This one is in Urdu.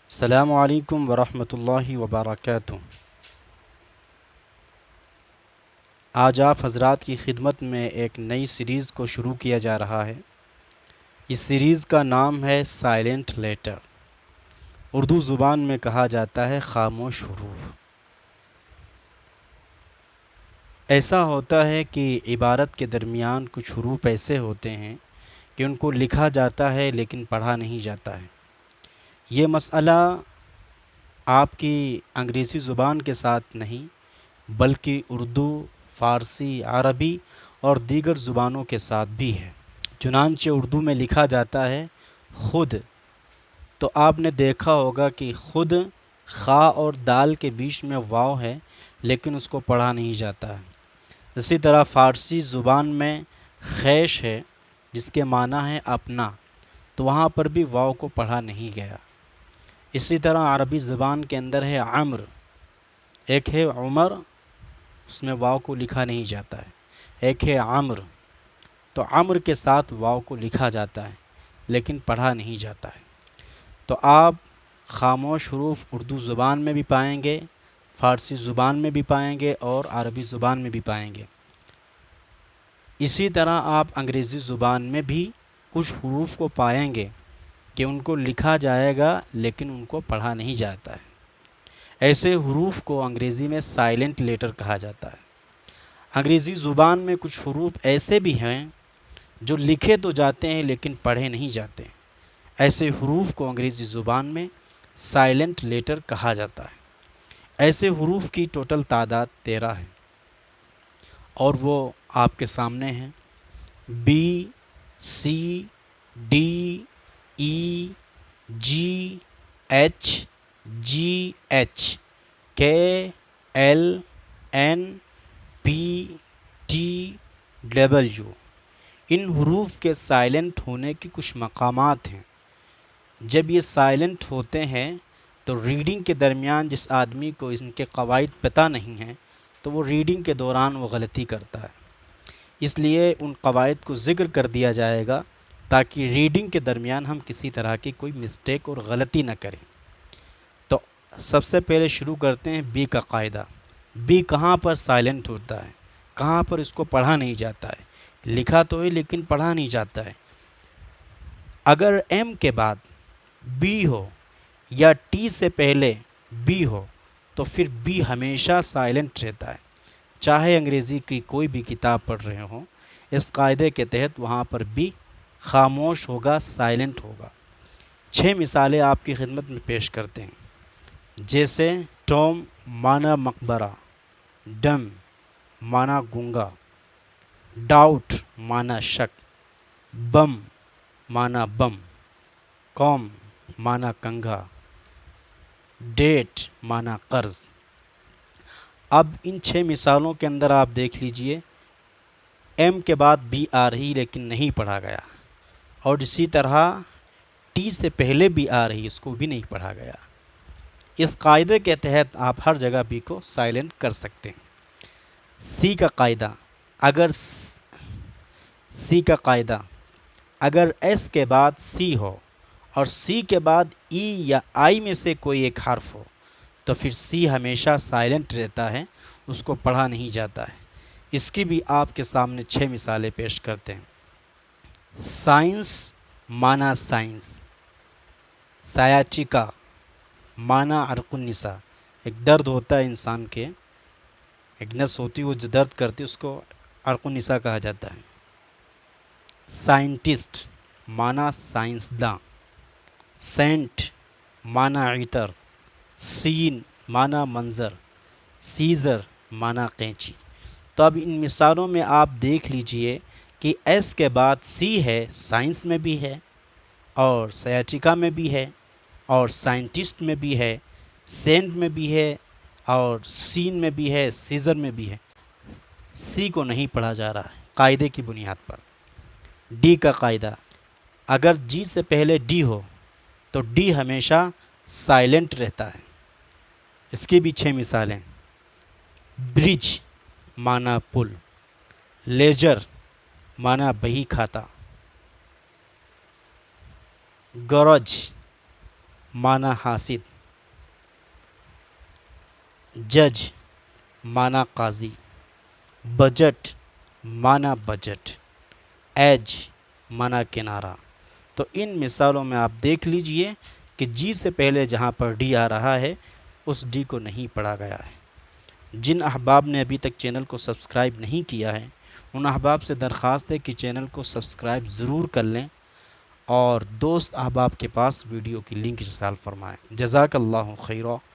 السلام علیکم ورحمۃ اللہ وبرکاتہ۔ آج آپ حضرات کی خدمت میں ایک نئی سیریز کو شروع کیا جا رہا ہے۔ اس سیریز کا نام ہے سائلنٹ لیٹر۔ اردو زبان میں کہا جاتا ہے خاموش حروف۔ ایسا ہوتا ہے کہ عبارت کے درمیان کچھ حروف ایسے ہوتے ہیں کہ ان کو لکھا جاتا ہے لیکن پڑھا نہیں جاتا ہے۔ یہ مسئلہ آپ کی انگریزی زبان کے ساتھ نہیں بلکہ اردو، فارسی، عربی اور دیگر زبانوں کے ساتھ بھی ہے۔ چنانچہ اردو میں لکھا جاتا ہے خود، تو آپ نے دیکھا ہوگا کہ خود خا اور دال کے بیچ میں واو ہے لیکن اس کو پڑھا نہیں جاتا ہے۔ اسی طرح فارسی زبان میں خیش ہے جس کے معنی ہے اپنا، تو وہاں پر بھی واو کو پڑھا نہیں گیا۔ اسی طرح عربی زبان کے اندر ہے عمر، ایک ہے عمر، اس میں واو کو لکھا نہیں جاتا ہے، ایک ہے عمر، تو عمر کے ساتھ واو کو لکھا جاتا ہے لیکن پڑھا نہیں جاتا ہے۔ تو آپ خاموش حروف اردو زبان میں بھی پائیں گے، فارسی زبان میں بھی پائیں گے اور عربی زبان میں بھی پائیں گے۔ اسی طرح آپ انگریزی زبان میں بھی کچھ حروف کو پائیں گے کہ ان کو لکھا جائے گا لیکن ان کو پڑھا نہیں جاتا ہے۔ ایسے حروف کو انگریزی میں سائلنٹ لیٹر کہا جاتا ہے۔ انگریزی زبان میں کچھ حروف ایسے بھی ہیں جو لکھے تو جاتے ہیں لیکن پڑھے نہیں جاتے ہیں۔ ایسے حروف کو انگریزی زبان میں سائلنٹ لیٹر کہا جاتا ہے۔ ایسے حروف کی ٹوٹل تعداد 13 ہے اور وہ آپ کے سامنے ہیں: B, C, D, E, G, H, G, H, K, L, N, P, T, W. ان حروف کے سائلنٹ ہونے کی کچھ مقامات ہیں۔ جب یہ سائلنٹ ہوتے ہیں تو ریڈنگ کے درمیان جس آدمی کو ان کے قواعد پتہ نہیں ہیں تو وہ ریڈنگ کے دوران وہ غلطی کرتا ہے۔ اس لیے ان قواعد کو ذکر کر دیا جائے گا تاکہ ریڈنگ کے درمیان ہم کسی طرح کی کوئی مسٹیک اور غلطی نہ کریں۔ تو سب سے پہلے شروع کرتے ہیں بی کا قاعدہ۔ بی کہاں پر سائلنٹ ہوتا ہے، کہاں پر اس کو پڑھا نہیں جاتا ہے؟ لکھا تو ہے لیکن پڑھا نہیں جاتا ہے۔ اگر ایم کے بعد بی ہو یا ٹی سے پہلے بی ہو تو پھر بی ہمیشہ سائلنٹ رہتا ہے، چاہے انگریزی کی کوئی بھی کتاب پڑھ رہے ہوں۔ اس قاعدے کے تحت وہاں پر بی خاموش ہوگا، سائلنٹ ہوگا۔ 6 مثالیں آپ کی خدمت میں پیش کرتے ہیں، جیسے ٹوم مانا مقبرہ، ڈم مانا گونگا، ڈاؤٹ مانا شک، بم مانا بم، قوم مانا کنگھا، ڈیٹ مانا قرض۔ اب ان 6 مثالوں کے اندر آپ دیکھ لیجئے، ایم کے بعد بی آ رہی لیکن نہیں پڑھا گیا، اور اسی طرح ٹی سے پہلے بھی آ رہی، اس کو بھی نہیں پڑھا گیا۔ اس قاعدے کے تحت آپ ہر جگہ بی کو سائلنٹ کر سکتے ہیں۔ سی کا قاعدہ، اگر ایس کے بعد سی ہو اور سی کے بعد ای یا آئی میں سے کوئی ایک حرف ہو تو پھر سی ہمیشہ سائلنٹ رہتا ہے، اس کو پڑھا نہیں جاتا ہے۔ اس کی بھی آپ کے سامنے 6 مثالیں پیش کرتے ہیں۔ سائنس مانا سائنس، سیاچیکا مانا عرق النساء، ایک درد ہوتا ہے انسان کے، ایک نس ہوتی ہے وہ جو درد کرتی ہے، اس کو عرق النساء کہا جاتا ہے۔ سائنٹسٹ مانا سائنسداں، سینٹ مانا عطر، سین مانا منظر، سیزر مانا قینچی۔ تو اب ان مثالوں میں آپ دیکھ لیجئے کہ ایس کے بعد سی ہے، سائنس میں بھی ہے اور سیاٹیکا میں بھی ہے اور سائنٹسٹ میں بھی ہے، سینٹ میں بھی ہے اور سین میں بھی ہے، سیزر میں بھی ہے۔ سی کو نہیں پڑھا جا رہا ہے قاعدے کی بنیاد پر۔ ڈی کا قاعدہ، اگر جی سے پہلے ڈی ہو تو ڈی ہمیشہ سائلنٹ رہتا ہے۔ اس کی بھی 6 مثالیں: برج مانا پل، لیجر مانا بہی کھاتا، گرج معنی حاسد، جج معنی قاضی، بجٹ معنی بجٹ، ایج معنی کنارہ۔ تو ان مثالوں میں آپ دیکھ لیجئے کہ جی سے پہلے جہاں پر ڈی آ رہا ہے اس ڈی کو نہیں پڑھا گیا ہے۔ جن احباب نے ابھی تک چینل کو سبسکرائب نہیں کیا ہے ان احباب سے درخواست ہے کہ چینل کو سبسکرائب ضرور کر لیں اور دوست احباب کے پاس ویڈیو کی لنک ارسال فرمائیں۔ جزاک اللہ خیرہ۔